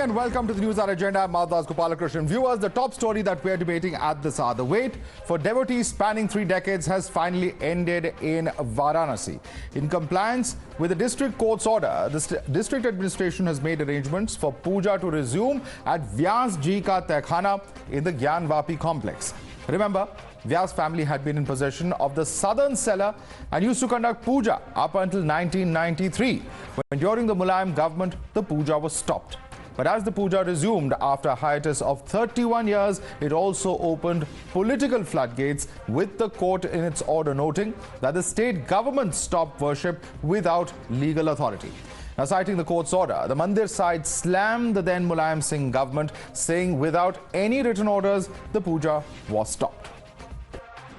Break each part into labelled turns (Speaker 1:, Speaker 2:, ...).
Speaker 1: morning and welcome to the Newshour Agenda. I'm Madhavdas G. Viewers, the top story that we're debating at this hour. The wait for devotees spanning 3 decades has finally ended in Varanasi. In compliance with the district court's order, the district administration has made arrangements for Puja to resume at Madhavdas G ka Tehkhana in the Gyanvapi complex. Remember, Vyas family had been in possession of the southern cellar and used to conduct Puja up until 1993, when during the Mulayam government, the Puja was stopped. But as the Puja resumed after a hiatus of 31 years, it also opened political floodgates, with the court in its order noting that the state government stopped worship without legal authority. Now, citing the court's order, the Mandir side slammed the then Mulayam Singh government, saying without any written orders, the Puja was stopped.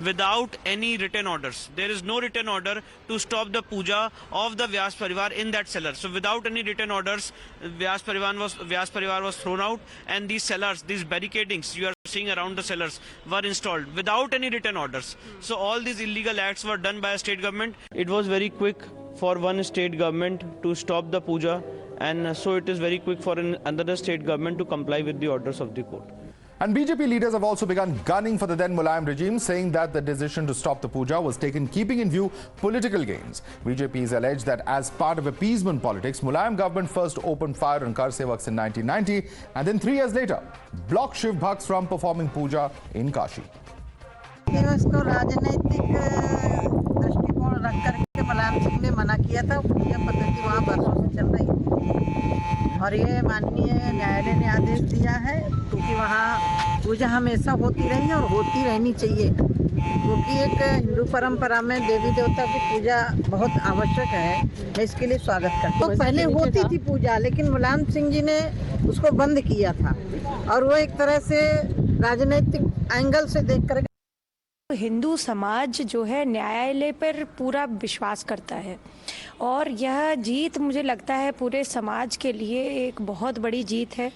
Speaker 2: Without any written orders. There is no written order to stop the puja of the Vyas Parivar in that cellar. So without any written orders, Vyas Parivar was thrown out, and these cellars, these barricadings you are seeing around the cellars were installed without any written orders. So all these illegal acts were done by a state government. It was very quick for one state government to stop the puja, and so it is very quick for another state government to comply with the orders of the court.
Speaker 1: And BJP leaders have also begun gunning for the then Mulayam regime, saying that the decision to stop the puja was taken keeping in view political gains. BJP is alleged that as part of appeasement politics, Mulayam government first opened fire on Kar Sevaks in 1990 and then 3 years later blocked Shiv Bhakts from performing puja in Kashi.
Speaker 3: इसको राजनीतिक दृष्टिकोण रख करके मुलायम सिंह ने मना किया था। पूजा पद्धति वहाँ वर्षों से चल रही है और ये माननीय न्यायालय ने आदेश दिया है, क्योंकि वहाँ पूजा हमेशा होती रही है और होती रहनी चाहिए, क्योंकि एक हिंदू परंपरा में देवी देवता की पूजा बहुत आवश्यक है। मैं इसके लिए स्वागत करती हूँ। तो पहले होती थी पूजा, लेकिन मुलायम सिंह जी ने उसको बंद किया था और वो एक तरह से राजनीतिक एंगल से देख कर
Speaker 4: हिंदू समाज जो है न्यायालय पर पूरा विश्वास करता है और यह जीत मुझे लगता है पूरे समाज के लिए एक बहुत बड़ी जीत है।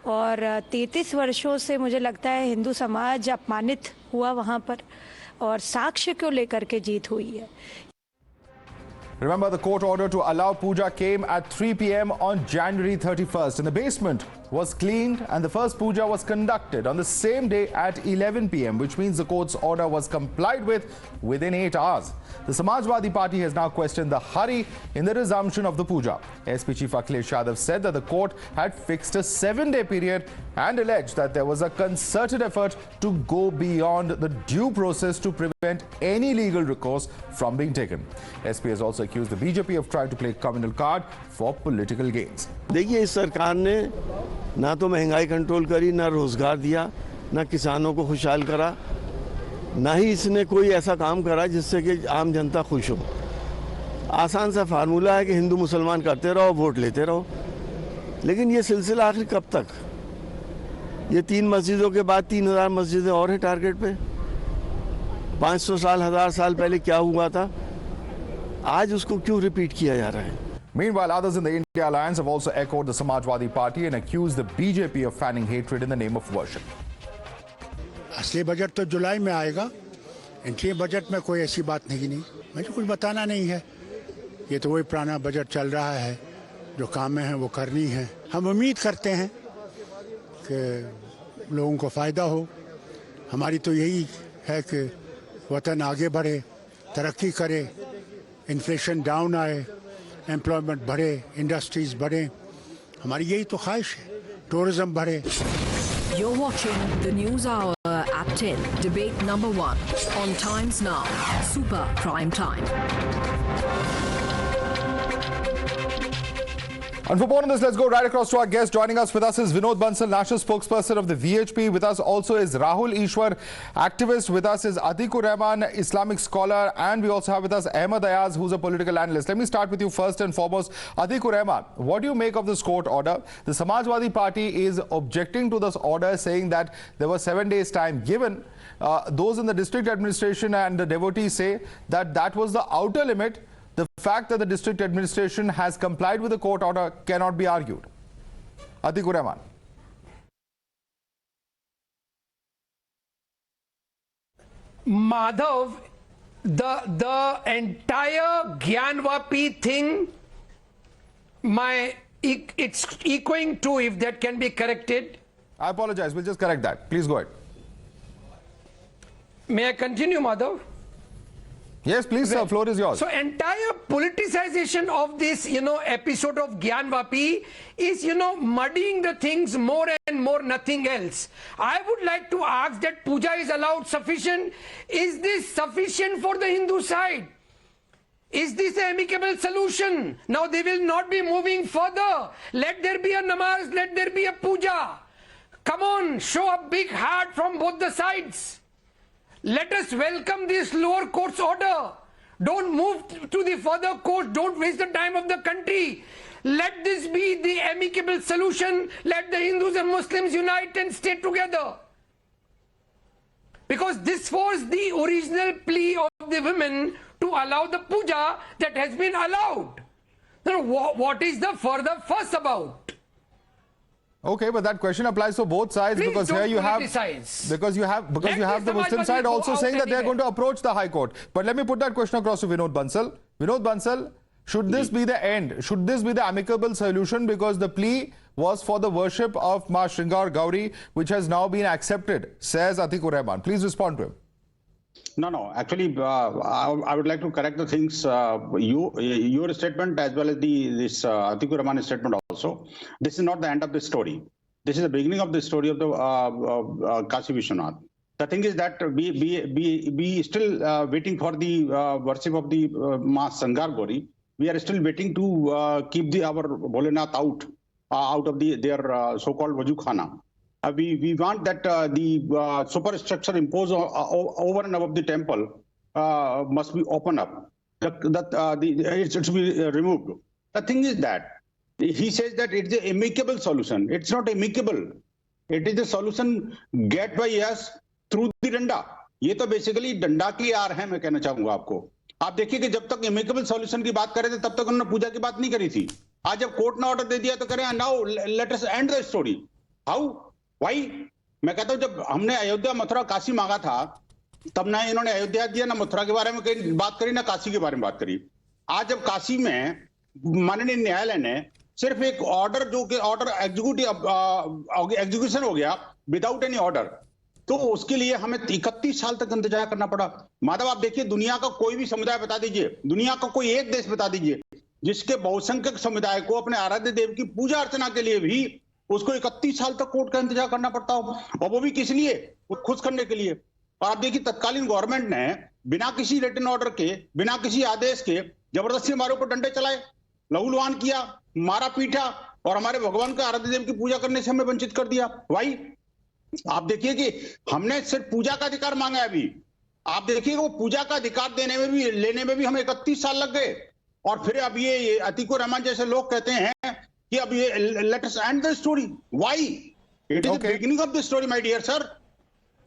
Speaker 4: और 33 वर्षों से मुझे लगता है हिंदू समाज अपमानित हुआ वहाँ पर, और साक्ष्य को लेकर के जीत हुई है।
Speaker 1: Remember, the court order to allow puja came at 3 p.m. on January 31st, and the basement was cleaned and the first puja was conducted on the same day at 11 p.m., which means the court's order was complied with within 8 hours. The Samajwadi Party has now questioned the hurry in the resumption of the puja. SP Chief Akhilesh said that the court had fixed a 7-day period and alleged that there was a concerted effort to go beyond the due process to prevent any legal recourse from being taken. SP has also accused the BJP of trying to play communal card for political gains.
Speaker 5: देखिए, इस सरकार ने ना तो महंगाई control करी, ना रोजगार दिया, ना किसानों को खुशहाल करा, ना ही इसने कोई ऐसा काम करा जिससे कि आम जनता खुश हो। आसान सा फार्मूला है कि हिंदू मुसलमान करते रहो, वोट लेते रहो, लेकिन ये सिलसिला आखिर कब तक? ये 3 मस्जिदों के बाद 3000 मस्जिदें और हैं टारगेट पे। 500 साल 1000 साल पहले क्या हुआ था, आज उसको क्यों रिपीट किया जा रहा है?
Speaker 1: Meanwhile, others in the India Alliance have also echoed the Samajwadi Party and accused the BJP of fanning hatred in the name of worship.
Speaker 6: असली बजट तो जुलाई में आएगा। इंट्री बजट में कोई ऐसी बात नहीं, मुझे कुछ बताना नहीं है। ये तो वही पुराना बजट चल रहा है, जो काम है वो करनी है। हम उम्मीद करते हैं कि लोगों को फ़ायदा हो। हमारी तो यही है कि वतन आगे बढ़े, तरक्की करे, इन्फ्लेशन डाउन आए, एम्प्लॉयमेंट बढ़े, इंडस्ट्रीज बढ़े। हमारी यही तो ख्वाहिश है, टूरिज्म बढ़े।
Speaker 7: You're watching the News Hour at 10, debate number 1 on Times Now, Super Prime Time.
Speaker 1: And for more on this, let's go right across to our guest. Joining us is Vinod Bansal, national spokesperson of the VHP. With us also is Rahul Ishwar, activist. With us is Atif Ur Rehman, Islamic scholar. And we also have with us Ahmed Ayaz, who's a political analyst. Let me start with you first and foremost. Atif Ur Rehman, what do you make of this court order? The Samajwadi Party is objecting to this order, saying that there was 7 days time given. Those in the district administration and the devotees say that that was the outer limit. The fact that the district administration has complied with the court order cannot be argued. Atif Ur Rehman.
Speaker 8: Madhav, the entire Gyanvapi thing, my it's echoing too, if that can be corrected.
Speaker 1: I apologize. We'll just correct that. Please go ahead.
Speaker 8: May I continue, Madhav?
Speaker 1: Yes, please, sir. Floor is yours.
Speaker 8: So entire politicization of this, episode of Gyanvapi is, muddying the things more and more, nothing else. I would like to ask that Puja is allowed sufficient. Is this sufficient for the Hindu side? Is this an amicable solution? Now they will not be moving further. Let there be a Namaz, let there be a Puja. Come on, show a big heart from both the sides. Let us welcome this lower court's order. Don't move to the further court. Don't waste the time of the country. Let this be the amicable solution. Let the Hindus and Muslims unite and stay together. Because this was the original plea of the women to allow the puja that has been allowed. Now, what is the further fuss about?
Speaker 1: Okay, but that question applies for both sides.
Speaker 8: Please
Speaker 1: because
Speaker 8: don't
Speaker 1: here you have
Speaker 8: politicize.
Speaker 1: because you have the Muslim
Speaker 8: Samajwadi
Speaker 1: side
Speaker 8: go
Speaker 1: also
Speaker 8: out
Speaker 1: saying that they are
Speaker 8: anyway.
Speaker 1: going to approach the High Court. But let me put that question across to Vinod Bansal. Vinod Bansal, should this be the end? Should this be the amicable solution? Because the plea was for the worship of Ma Shringar Gauri, which has now been accepted, says Atif Ur Rehman. Please respond to him.
Speaker 9: No. Actually, I would like to correct the things. Your statement as well as this Atif Ur Rehman statement also. This is not the end of the story. This is the beginning of the story of the Kashi Vishwanath. The thing is that we still waiting for the worship of the Ma Shringar Gauri. We are still waiting to keep our Bholenath out of their so-called Vajukhana. We want that the superstructure imposed over and above the temple must be opened up. It should be removed. The thing is that he says that it's an amicable solution. It's not amicable. It is a solution get by us through the डंडा. ये तो basically डंडा की are है, मैं कहना चाहूंगा आपको. आप देखिए कि जब तक एमिकेबल सॉल्यूशन की बात कर रहे थे तब तक उन्होंने पूजा की बात नहीं करी थी. आज जब कोर्ट ने ऑर्डर दे दिया तो करें now let us end the story. How why? मैं कहता हूं जब हमने अयोध्या मथुरा काशी मांगा था तब ना इन्होंने अयोध्या दिया, ना मथुरा के बारे में कहीं बात करी, ना काशी के बारे में बात करी. आज जब काशी में माननीय न्यायालय ने सिर्फ एक ऑर्डर जो कि ऑर्डर एग्जीक्यूशन हो गया विदाउट एनी ऑर्डर, तो उसके लिए हमें 31 साल तक इंतजार करना पड़ा. माधव आप देखिए दुनिया का कोई भी समुदाय बता दीजिए, दुनिया का कोई एक देश बता दीजिए जिसके बहुसंख्यक समुदाय को अपने आराध्य देव की पूजा अर्चना के लिए भी उसको 31 साल तक कोर्ट का इंतजार करना पड़ता हो, और वो भी किस लिए? वो खुश करने के लिए. और आप देखिए तत्कालीन गवर्नमेंट ने बिना किसी रिटन ऑर्डर के, बिना किसी आदेश के जबरदस्ती हमारे ऊपर डंडे चलाए, लहूलुहान किया, मारा पीटा और हमारे भगवान के आराध्य देव की पूजा करने से हमें वंचित कर दिया. भाई आप देखिए कि हमने सिर्फ पूजा का अधिकार मांगा है. अभी आप देखिए वो पूजा का अधिकार देने में भी लेने में भी हमें 31 साल लग गए. और फिर अब ये अतीक उर रहमान जैसे लोग कहते हैं कि अब ये let us end the story. Why? It is the beginning of the story my dear sir.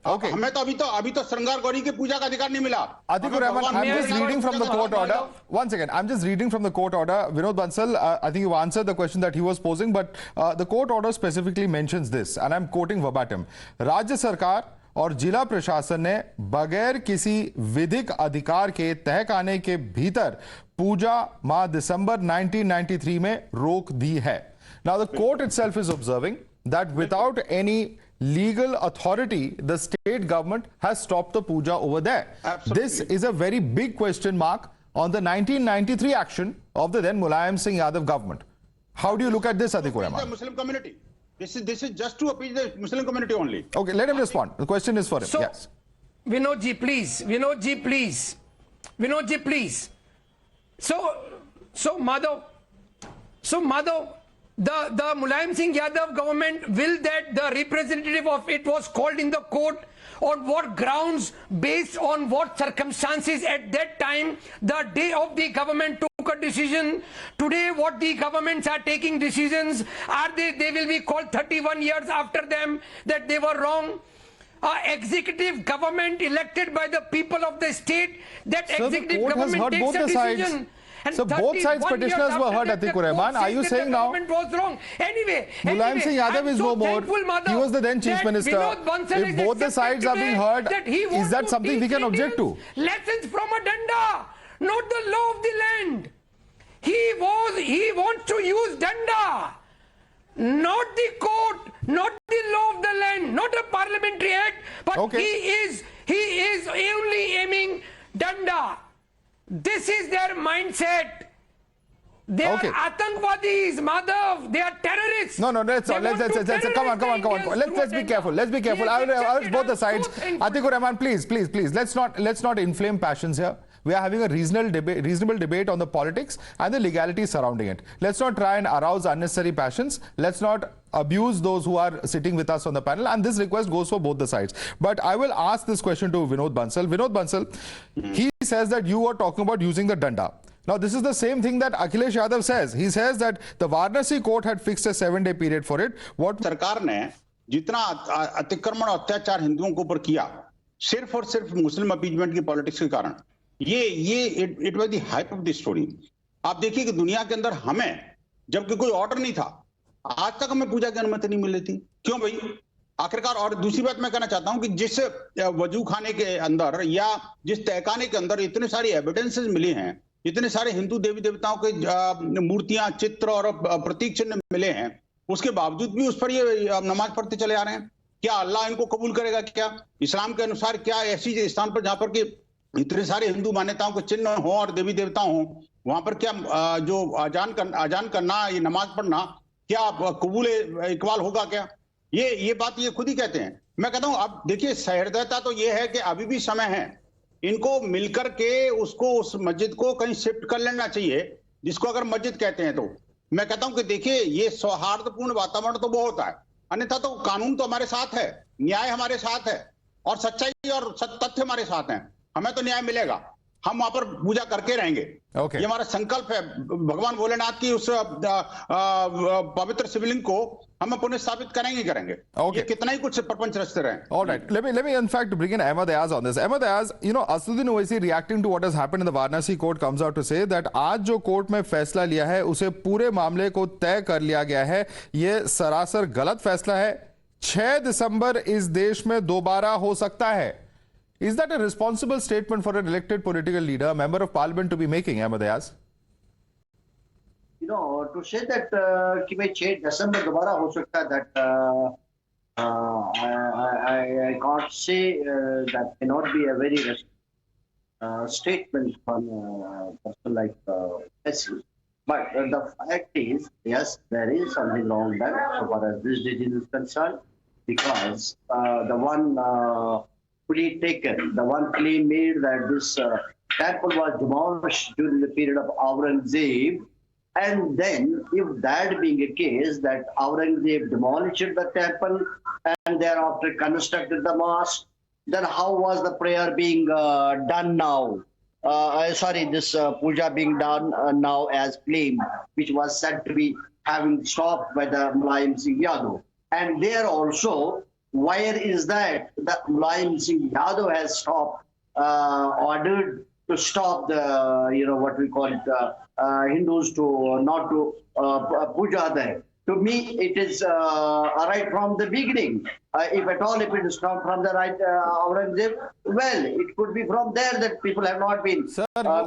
Speaker 1: Okay.
Speaker 9: हमें तो अभी तो श्रृंगार गौरी की पूजा का अधिकार नहीं मिला.
Speaker 1: Atif Ur Rehman, I'm just reading from the court order. One second, I'm just reading from the court order. Vinod Bansal, I think you answered the question that he was posing, but the court order specifically mentions this, and I'm quoting verbatim. राज्य सरकार और जिला प्रशासन ने बगैर किसी विधिक अधिकार के तहखाने के भीतर पूजा माह दिसंबर 1993 में रोक दी है. Now the court itself is observing that without any legal authority, the state government has stopped the puja over there.
Speaker 9: Absolutely.
Speaker 1: This is a very big question mark on the 1993 action of the then Mulayam Singh Yadav government. How do you look at this, Atif Ur Rehman?
Speaker 9: The Muslim community. This is just to appease the Muslim community only.
Speaker 1: Okay, let him respond. The question is for him.
Speaker 8: So,
Speaker 1: Yes.
Speaker 8: Vinod ji, please. Vinod ji, please. Vinod ji, please. So Madhav, the Mulayam Singh Yadav government will that the representative of it was called in the court on what grounds, based on what circumstances at that time, the day of the government took a decision. Today what the governments are taking decisions, are they will be called 31 years after them that they were wrong. Executive government elected by the people of the state, that
Speaker 1: Sir,
Speaker 8: executive
Speaker 1: the court has
Speaker 8: government
Speaker 1: heard
Speaker 8: takes
Speaker 1: both
Speaker 8: a
Speaker 1: the
Speaker 8: decision.
Speaker 1: sides.
Speaker 8: And
Speaker 1: So both sides
Speaker 8: 31 years
Speaker 1: petitioners were
Speaker 8: after
Speaker 1: heard,
Speaker 8: that,
Speaker 1: Atif
Speaker 8: the
Speaker 1: Ur Rehman.
Speaker 8: court
Speaker 1: Are you
Speaker 8: says
Speaker 1: saying
Speaker 8: that
Speaker 1: now
Speaker 8: the government was wrong? Anyway,
Speaker 1: Mulayam Singh Yadav is no more. He was the then chief minister. If both the sides are being heard, is that something we can object to?
Speaker 8: Lessons from a danda, not the law of the land. He he wants to use danda, not the court, not the law of the land, not a parliamentary act, but he is only aiming danda. This is their mindset. They are Atankwadis, Madhav. They are terrorists.
Speaker 1: No, let's come on. Let's be careful. Let's be careful. I will both the sides. Atif Ur Rehman, please. Let's not inflame passions here. We are having a reasonable debate on the politics and the legalities surrounding it. Let's not try and arouse unnecessary passions. Let's not abuse those who are sitting with us on the panel. And this request goes for both the sides. But I will ask this question to Vinod Bansal. Vinod Bansal, he says that you are talking about using the danda. Now, this is the same thing that Akhilesh Yadav says. He says that the Varanasi court had fixed a 7-day period for it. What
Speaker 9: सरकार ने जितना अतिक्रमण और अत्याचार हिंदुओं के ऊपर किया, सिर्फ और सिर्फ मुस्लिम अपीजमेंट की पॉलिटिक्स के कारण, ये it was the hype of the story. आप देखिए कि दुनिया के अंदर हमें, जबकि कोई ऑर्डर नहीं था, आज तक हमें पूजा की अनुमति नहीं मिल रही थी. क्यों भाई? आखिरकार. और दूसरी बात मैं कहना चाहता हूं कि जिस वजू खाने के अंदर या जिस तहखाने के अंदर इतने सारी एविडेंसेस मिली हैं, इतने सारे हिंदू देवी देवताओं के मूर्तियां, चित्र और प्रतीक चिन्ह मिले हैं, उसके बावजूद भी उस पर ये नमाज पढ़ते चले आ रहे हैं. क्या अल्लाह इनको कबूल करेगा? क्या इस्लाम के अनुसार क्या ऐसी स्थान पर जहां पर कि इतने सारे हिंदू मान्यताओं के चिन्ह हो और देवी देवता हो, वहां पर क्या जो आजान करना, ये नमाज पढ़ना, क्या कबूल इकबाल होगा? क्या ये बात ये खुद ही कहते हैं. मैं कहता हूं, अब देखिए, सहृदयता तो ये है कि अभी भी समय है, इनको मिलकर के उसको, उस मस्जिद को कहीं शिफ्ट कर लेना चाहिए, जिसको अगर मस्जिद कहते हैं. तो मैं कहता हूं कि देखिए, ये सौहार्दपूर्ण वातावरण तो वो होता है, अन्यथा तो कानून तो हमारे साथ है, न्याय हमारे साथ है, और सच्चाई और तथ्य हमारे साथ हैं. हमें तो न्याय मिलेगा, हम वहां पर पूजा करके रहेंगे. ये हमारा संकल्प है. भगवान भोलेनाथ की उस पवित्र शिवलिंग को हम पुनः करेंगे. ये कितना ही कुछ प्रपंच रचते रहे.
Speaker 1: All right. Let me in fact bring in Ahmed Ayaz on this. Ahmed Ayaz, Asluddin Owaisi reacting to what has happened in the Varanasi court comes out to say that आज जो कोर्ट में फैसला लिया है, उसे पूरे मामले को तय कर लिया गया है. ये सरासर गलत फैसला है. 6 दिसंबर इस देश में दोबारा हो सकता है. Is that a responsible statement for an elected political leader, a member of parliament, to be making, Ahmed Ayaz?
Speaker 10: To say that कि भाई 6 दिसंबर दोबारा हो सकता है, that I can't say that cannot be a very statement from a person like Messi. But the fact is, yes, there is something wrong there so far as this decision is concerned, because the one fully taken, the one claim made that this temple was demolished during the period of Aurangzeb, and then if that being a case that Aurangzeb demolished the temple and thereafter constructed the mosque, then how was the prayer being done now? This puja being done now as claimed, which was said to be having stopped by the Mulayam Yadav. And there also, where is that Mulayam Yadav has stopped, ordered to stop the, what we call it, Hindus to not to puja there. To me, it is right from the beginning. If at all, if it is from the right Aurangzeb, well, it could be from there that people have not been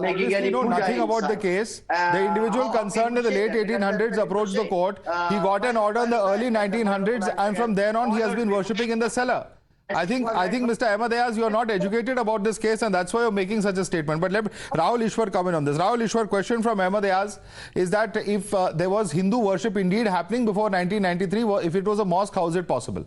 Speaker 10: making any puja.
Speaker 1: Nothing about the case. The individual concerned in the late 1800s approached the court. He got an order in the early 1900s, and from then on, he has been worshipping in the cellar. I think Mr. Ahmed Ayaz, you are not educated about this case, and that's why you're making such a statement. But let Rahul Ishwar come in on this. Rahul Ishwar, question from Ahmed Ayaz is that if there was Hindu worship indeed happening before 1993, if it was a mosque, how is it possible?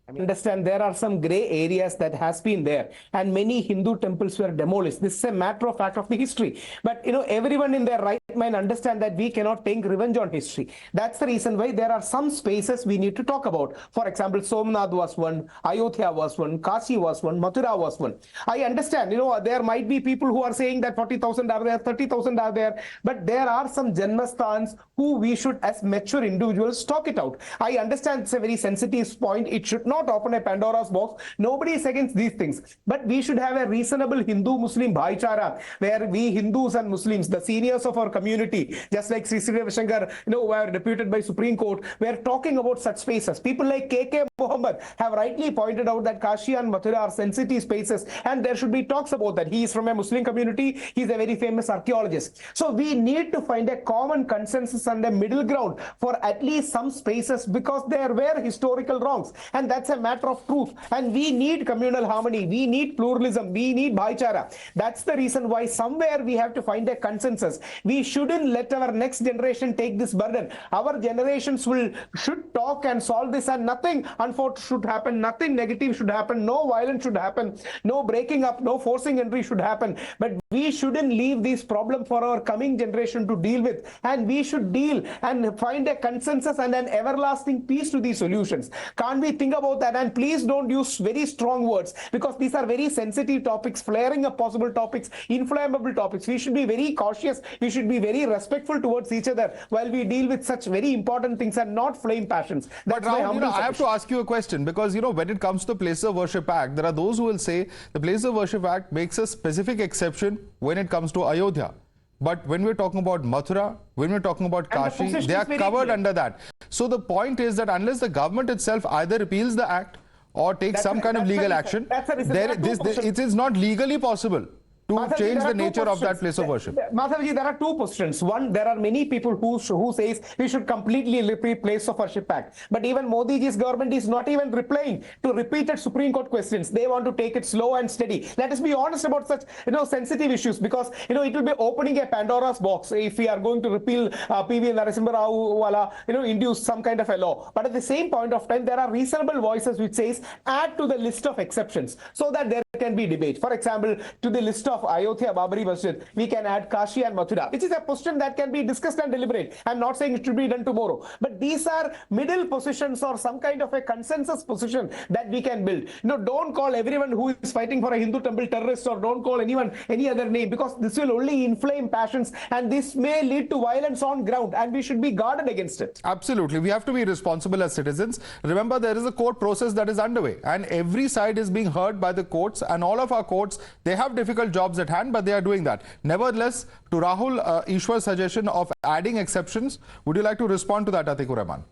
Speaker 11: Understand there are some gray areas that has been there, and many Hindu temples were demolished. This is a matter of fact of the history. But everyone in their right mind understand that we cannot take revenge on history. That's the reason why there are some spaces we need to talk about. For example, Somnath was one, Ayodhya was one, Kashi was one, Mathura was one. I understand, there might be people who are saying that 40,000 are there, 30,000 are there, but there are some Janmasthans who we should, as mature individuals, talk it out. I understand it's a very sensitive point. It should not not open a Pandora's box. Nobody is against these things. But we should have a reasonable Hindu-Muslim bhaichara, where we Hindus and Muslims, the seniors of our community, just like Sri Sri Ravi Shankar, who are deputed by Supreme Court, we are talking about such spaces. People like KK Mohammed have rightly pointed out that Kashi and Mathura are sensitive spaces, and there should be talks about that. He is from a Muslim community. He is a very famous archaeologist. So we need to find a common consensus and a middle ground for at least some spaces, because there were historical wrongs, and that's a matter of truth. And we need communal harmony. We need pluralism. We need bhaichara. That's the reason why somewhere we have to find a consensus. We shouldn't let our next generation take this burden. Our generations should talk and solve this, and nothing unfortunate should happen, nothing negative should happen, no violence should happen, no breaking up, no forcing entry should happen. But we shouldn't leave this problem for our coming generation to deal with, and we should deal and find a consensus and an everlasting peace to these solutions. Can't we think about that? And please don't use very strong words, because these are very sensitive topics, flaring up possible topics, inflammable topics. We should be very cautious. We should be very respectful towards each other while we deal with such very important things, and not flame passions. That's
Speaker 1: but Rahul, I have to ask you a question, because when it comes to the Place of Worship Act, there are those who will say the Place of Worship Act makes a specific exception when it comes to Ayodhya. But when we're talking about Mathura, when we're talking about Kashi, they are covered under that. So the point is that unless the government itself either repeals the act or takes some kind of legal action, it is not legally possible to change the nature of that place of worship.
Speaker 11: Madhavji, there are two positions. One, there are many people who says we should completely repeal Place of Worship Act. But even Modi ji's government is not even replying to repeated Supreme Court questions. They want to take it slow and steady. Let us be honest about such sensitive issues, because it will be opening a Pandora's box if we are going to repeal PV Narasimha Rao wala induce some kind of a law. But at the same point of time, there are reasonable voices which says add to the list of exceptions so that there can be debate. For example, to the list of Ayodhya Babri Masjid, we can add Kashi and Mathura, which is a question that can be discussed and deliberate. I'm not saying it should be done tomorrow, but these are middle positions or some kind of a consensus position that we can build. Don't call everyone who is fighting for a Hindu temple terrorist, or don't call anyone any other name, because this will only inflame passions, and this may lead to violence on ground, and we should be guarded against it.
Speaker 1: Absolutely. We have to be responsible as citizens. Remember, there is a court process that is underway, and every side is being heard by the courts, and all of our courts, they have difficult jobs at hand, but they are doing that. Nevertheless, to Rahul Ishwar's suggestion of adding exceptions, would you like to respond to that, Atif Ur Rehman?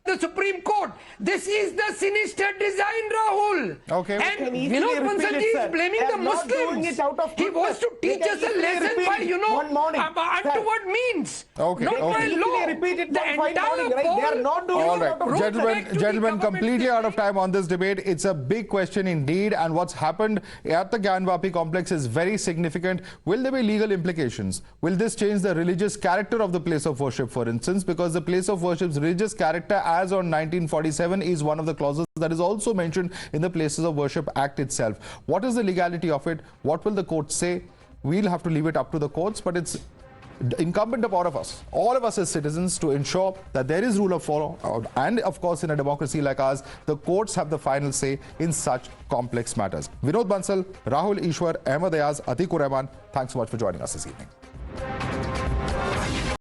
Speaker 8: The Supreme Court. This is the sinister design, Rahul.
Speaker 1: Okay.
Speaker 8: And Vinod Bansalji is blaming the Muslims. He wants to teach us a lesson by, untoward means.
Speaker 1: Okay.
Speaker 8: Not by law.
Speaker 11: The entire
Speaker 1: all right. Gentlemen, completely out of time on this debate. It's a big question indeed, and what's happened at the Gyanvapi complex is very significant. Will there be legal implications? Will this change the religious character of the place of worship, for instance? Because the place of worship's religious character as on 1947 is one of the clauses that is also mentioned in the Places of Worship Act itself. What is the legality of it? What will the courts say? We'll have to leave it up to the courts, but it's incumbent upon us, all of us as citizens, to ensure that there is rule of law, and of course in a democracy like ours, the courts have the final say in such complex matters. Vinod Bansal, Rahul Ishwar, Ahmed Ayaz, Atif Ur Rehman, thanks so much for joining us this evening.